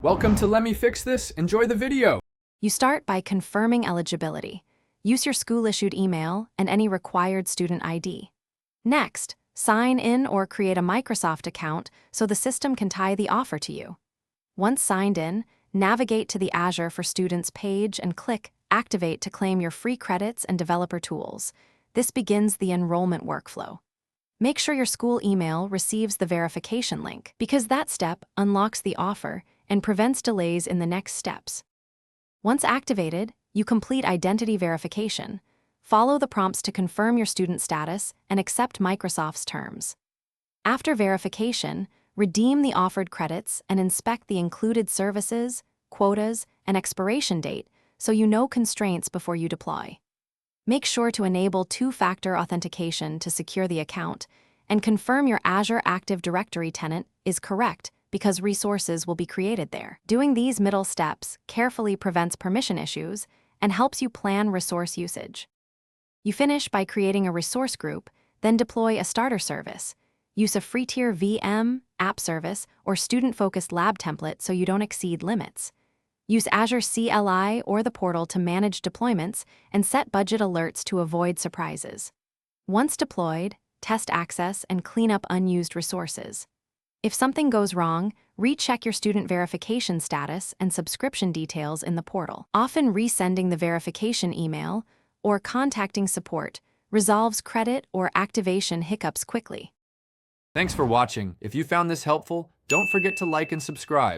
Welcome to Let Me Fix This. Enjoy the video. You start by confirming eligibility. Use your school-issued email and any required student ID. Next, sign in or create a Microsoft account so the system can tie the offer to you. Once signed in, navigate to the Azure for Students page and click Activate to claim your free credits and developer tools. This begins the enrollment workflow. Make sure your school email receives the verification link, because that step unlocks the offer and prevents delays in the next steps. Once activated, you complete identity verification. Follow the prompts to confirm your student status and accept Microsoft's terms. After verification, redeem the offered credits and inspect the included services, quotas, and expiration date so you know constraints before you deploy. Make sure to enable two-factor authentication to secure the account and confirm your Azure Active Directory tenant is correct, because resources will be created there. Doing these middle steps carefully prevents permission issues and helps you plan resource usage. You finish by creating a resource group, then deploy a starter service. Use a free tier VM, app service, or student-focused lab template so you don't exceed limits. Use Azure CLI or the portal to manage deployments and set budget alerts to avoid surprises. Once deployed, test access and clean up unused resources. If something goes wrong, recheck your student verification status and subscription details in the portal. Often resending the verification email or contacting support resolves credit or activation hiccups quickly. Thanks for watching. If you found this helpful, don't forget to like and subscribe.